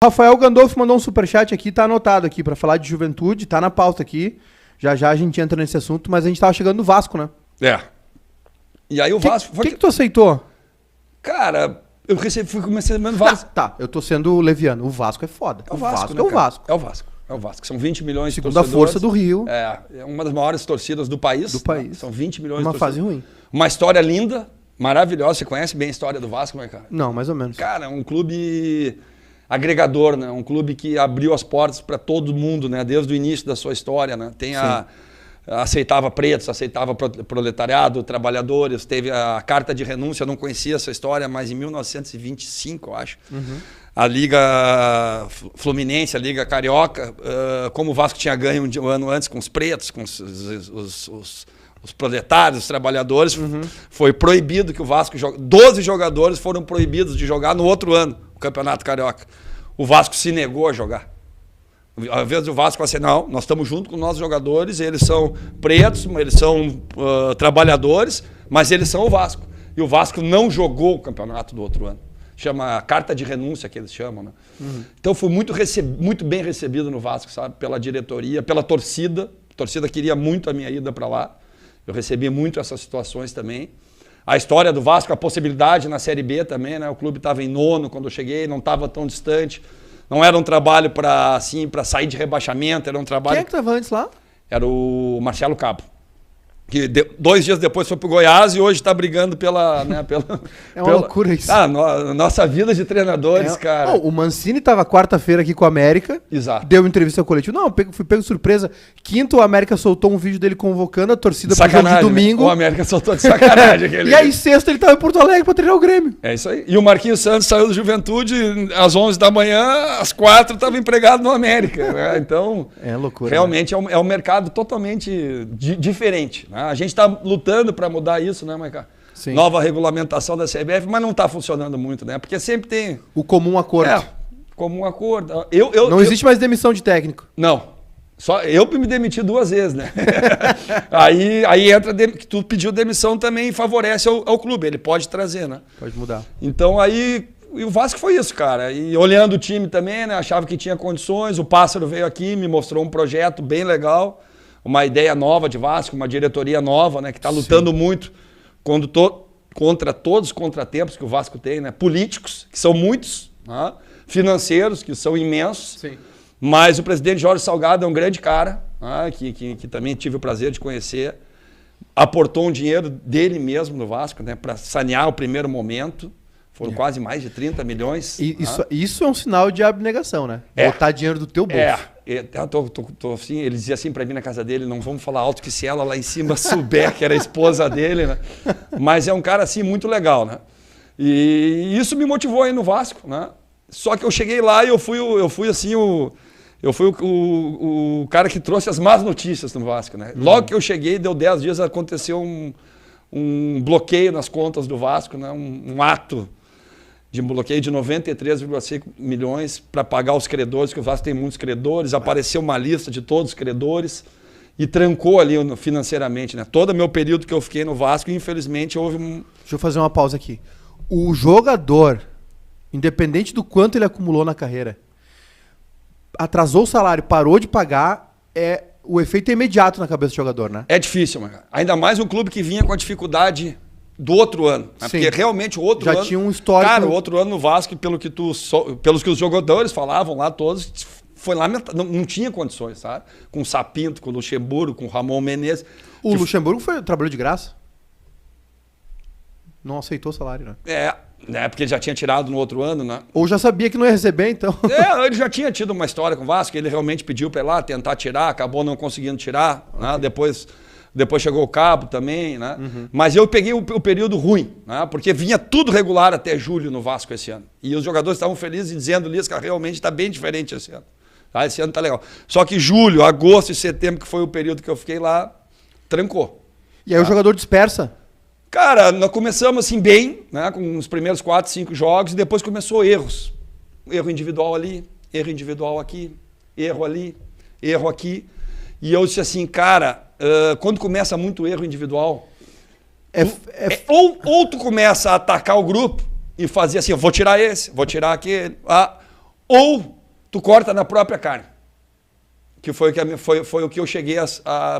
Rafael Gandolfo mandou um superchat aqui, tá anotado aqui, pra falar de juventude, tá na pauta aqui. Já já a gente entra nesse assunto, mas a gente tava chegando no Vasco, né? É. E aí o Vasco... O que tu aceitou? Cara, eu fui começando o Vasco. Tá, eu tô sendo leviano. O Vasco é foda. É o Vasco, é o Vasco. É o Vasco. É o Vasco. São 20 milhões de Segunda torcedores. força do Rio. É uma das maiores torcidas do país. Do país. São 20 milhões Uma de fase torcedores. ruim. Uma história linda, maravilhosa. Você conhece bem a história do Vasco, né, cara? Não, mais ou menos. Cara, é um clube agregador, né? Um clube que abriu as portas para todo mundo, né? Desde o início da sua história, né? Aceitava pretos, aceitava proletariado, trabalhadores, teve a carta de renúncia, eu não conhecia essa história, mas em 1925, eu acho, a Liga Fluminense, a Liga Carioca, como o Vasco tinha ganho um ano antes com os pretos, com os proletários, os trabalhadores, foi proibido que o Vasco... 12 jogadores foram proibidos de jogar no outro ano, o Campeonato Carioca. O Vasco se negou a jogar. Às vezes o Vasco fala assim, não, nós estamos junto com os nossos jogadores, eles são pretos, eles são trabalhadores, mas eles são o Vasco. E o Vasco não jogou o campeonato do outro ano. Chama carta de renúncia, que eles chamam, né? Então fui muito bem recebido no Vasco, sabe? Pela diretoria, pela torcida. A torcida queria muito a minha ida para lá. Eu recebi muito essas situações também. A história do Vasco, a possibilidade na Série B também, né? O clube estava em 9º quando eu cheguei, não estava tão distante. Não era um trabalho para sair de rebaixamento, era um trabalho... Quem é que estava antes lá? Era o Marcelo Cabo. Que 2 dias depois foi pro Goiás e hoje está brigando pela... Né, é uma loucura isso. Nossa vida de treinadores, cara. Não, o Mancini estava quarta-feira aqui com o América. Exato. Deu entrevista coletiva. Não, fui pego de surpresa. Quinto, o América soltou um vídeo dele convocando a torcida para o jogo de domingo. Né? O América soltou de sacanagem. E aí, sexta, ele estava em Porto Alegre para treinar o Grêmio. É isso aí. E o Marquinhos Santos saiu do Juventude às 11 da manhã, às 4 estava empregado no América. Né? Então, é loucura. Realmente é um mercado totalmente diferente. Né? A gente está lutando para mudar isso, né, Maica? Sim. Nova regulamentação da CBF, mas não está funcionando muito, né? Porque sempre tem... O comum acordo. Comum acordo. Não existe mais demissão de técnico. Não. Só eu me demiti 2 vezes, né? aí entra que tu pediu demissão também favorece ao clube. Ele pode trazer, né? Pode mudar. Então aí... E o Vasco foi isso, cara. E olhando o time também, né? Achava que tinha condições. O Pássaro veio aqui, me mostrou um projeto bem legal. Uma ideia nova de Vasco, uma diretoria nova, né, que está lutando muito contra todos os contratempos que o Vasco tem, né, políticos, que são muitos, né, financeiros, que são imensos, Sim. Mas o presidente Jorge Salgado é um grande cara, né, que também tive o prazer de conhecer, aportou um dinheiro dele mesmo no Vasco, né, para sanear o primeiro momento. Foram quase mais de 30 milhões. Isso é um sinal de abnegação, né? Botar dinheiro do teu bolso. Assim, ele dizia assim para mim na casa dele, não vamos falar alto que se ela lá em cima souber que era a esposa dele, né? Mas é um cara assim muito legal, né? E isso me motivou aí no Vasco, né? Só que eu cheguei lá e eu fui o cara que trouxe as más notícias no Vasco, né? Logo que eu cheguei, deu 10 dias, aconteceu um bloqueio nas contas do Vasco, né? Um ato de um bloqueio de 93,5 milhões para pagar os credores, que o Vasco tem muitos credores, apareceu uma lista de todos os credores e trancou ali financeiramente, né? Todo o meu período que eu fiquei no Vasco, infelizmente, houve um... Deixa eu fazer uma pausa aqui. O jogador, independente do quanto ele acumulou na carreira, atrasou o salário, parou de pagar, o efeito é imediato na cabeça do jogador, né? É difícil, mano. Ainda mais um clube que vinha com a dificuldade do outro ano. Né? Porque realmente o outro ano... Já tinha um histórico... Cara, o outro ano no Vasco, pelos que os jogadores falavam lá, todos, foi lá, não tinha condições, sabe? Com o Sapinto, com o Luxemburgo, com o Ramon Menezes. O Luxemburgo trabalhou de graça? Não aceitou o salário, né? Porque ele já tinha tirado no outro ano, né? Ou já sabia que não ia receber, então... Ele já tinha tido uma história com o Vasco, ele realmente pediu para ir lá tentar tirar, acabou não conseguindo tirar, né? Depois chegou o Cabo também, né? Mas eu peguei o período ruim, né? Porque vinha tudo regular até julho no Vasco esse ano. E os jogadores estavam felizes dizendo, Lisca, realmente está bem diferente esse ano. Tá? Esse ano tá legal. Só que julho, agosto e setembro, que foi o período que eu fiquei lá, trancou. E aí o jogador dispersa? Cara, nós começamos assim bem, né? Com os primeiros 4, 5 jogos, e depois começou erros. Erro individual ali, erro individual aqui, erro ali, erro aqui. E eu disse assim, cara, quando começa muito erro individual, ou tu começa a atacar o grupo e fazer assim, eu vou tirar esse, vou tirar aquele, ou tu corta na própria carne. Que foi o que eu cheguei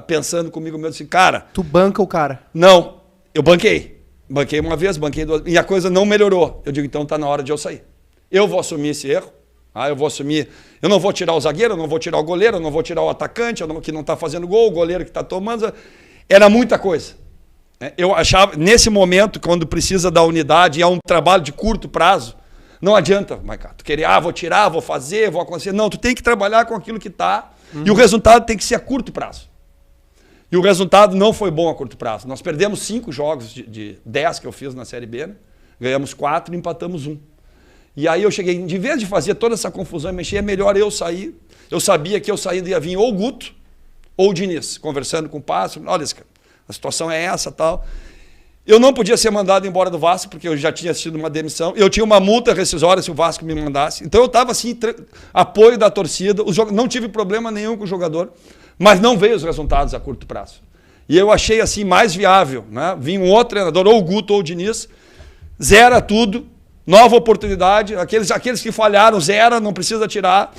pensando comigo mesmo, assim, cara... Tu banca o cara. Não, eu banquei. Banquei uma vez, banquei duas, e a coisa não melhorou. Eu digo, então tá na hora de eu sair. Eu vou assumir esse erro, eu vou assumir... Eu não vou tirar o zagueiro, eu não vou tirar o goleiro, eu não vou tirar o atacante, que não tá fazendo gol, o goleiro que tá tomando... Era muita coisa. Eu achava, nesse momento, quando precisa da unidade, e é um trabalho de curto prazo, não adianta, Maiká, tu querer, vou tirar, vou fazer, vou acontecer. Não, tu tem que trabalhar com aquilo que tá, e o resultado tem que ser a curto prazo. E o resultado não foi bom a curto prazo. Nós perdemos 5 jogos de 10 que eu fiz na Série B, né? Ganhamos 4 e empatamos 1. E aí eu cheguei, de vez de fazer toda essa confusão e mexer, é melhor eu sair. Eu sabia que eu saindo ia vir ou o Guto ou o Diniz, conversando com o Pássaro. Olha, a situação é essa, tal. Eu não podia ser mandado embora do Vasco, porque eu já tinha assistido uma demissão. Eu tinha uma multa rescisória se o Vasco me mandasse. Então eu estava assim, apoio da torcida. Não tive problema nenhum com o jogador, mas não veio os resultados a curto prazo. E eu achei assim mais viável, né? Vinha um outro treinador, ou o Guto ou o Diniz, zera tudo, nova oportunidade. Aqueles que falharam, zera, não precisa tirar.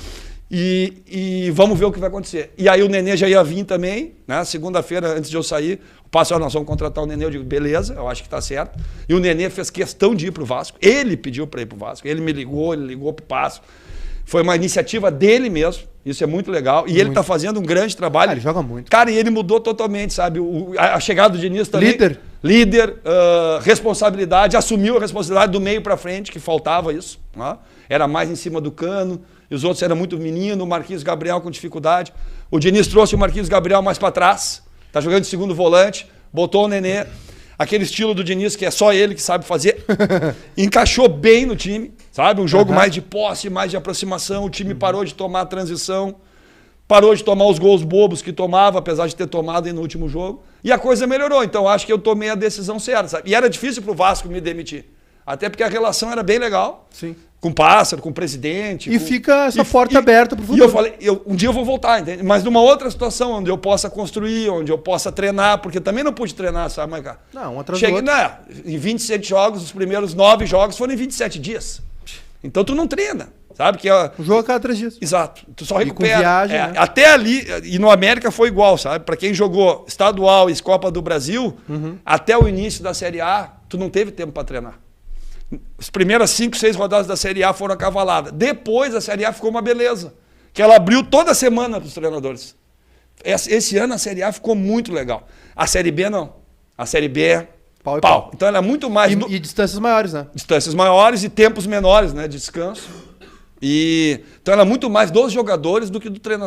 E vamos ver o que vai acontecer. E aí o Nenê já ia vir também, né? Segunda-feira, antes de eu sair, o Pássaro, nós vamos contratar o Nenê. Eu digo, beleza, eu acho que está certo. E o Nenê fez questão de ir para o Vasco. Ele pediu para ir para o Vasco. Ele me ligou, ele ligou para o Pássaro. Foi uma iniciativa dele mesmo. Isso é muito legal. E ele está fazendo um grande trabalho. Ele joga muito. Cara, e ele mudou totalmente, sabe? A chegada do Diniz também. Líder, responsabilidade, assumiu a responsabilidade do meio para frente, que faltava isso. Né? Era mais em cima do cano. E os outros eram muito menino, o Marquinhos Gabriel com dificuldade. O Diniz trouxe o Marquinhos Gabriel mais para trás. Tá jogando de segundo volante, botou o Nenê. Aquele estilo do Diniz que é só ele que sabe fazer. Encaixou bem no time, sabe? Um jogo mais de posse, mais de aproximação. O time parou de tomar a transição. Parou de tomar os gols bobos que tomava, apesar de ter tomado aí no último jogo. E a coisa melhorou. Então acho que eu tomei a decisão certa, sabe? E era difícil pro Vasco me demitir. Até porque a relação era bem legal. Sim. Com o Pássaro, com o presidente. E fica essa porta aberta para o futuro. E eu falei, um dia eu vou voltar, entende? Mas numa outra situação, onde eu possa construir, onde eu possa treinar, porque também não pude treinar, sabe, Maiká? Não, atrás do outro. Em 27 jogos, os primeiros 9 jogos foram em 27 dias. Então tu não treina, sabe? Que um jogo a cada 3 dias. Exato. Tu só recupera. E com viagem, né? Até ali, e no América foi igual, sabe? Para quem jogou estadual e Copa do Brasil, até o início da Série A, tu não teve tempo para treinar. As primeiras 5, 6 rodadas da Série A foram acavaladas. Depois a Série A ficou uma beleza. Que ela abriu toda semana para os treinadores. Esse ano a Série A ficou muito legal. A Série B não. A Série B é pau. Então ela é muito mais... E distâncias maiores, né? Distâncias maiores e tempos menores, né? De descanso. Então ela é muito mais dos jogadores do que do treinador.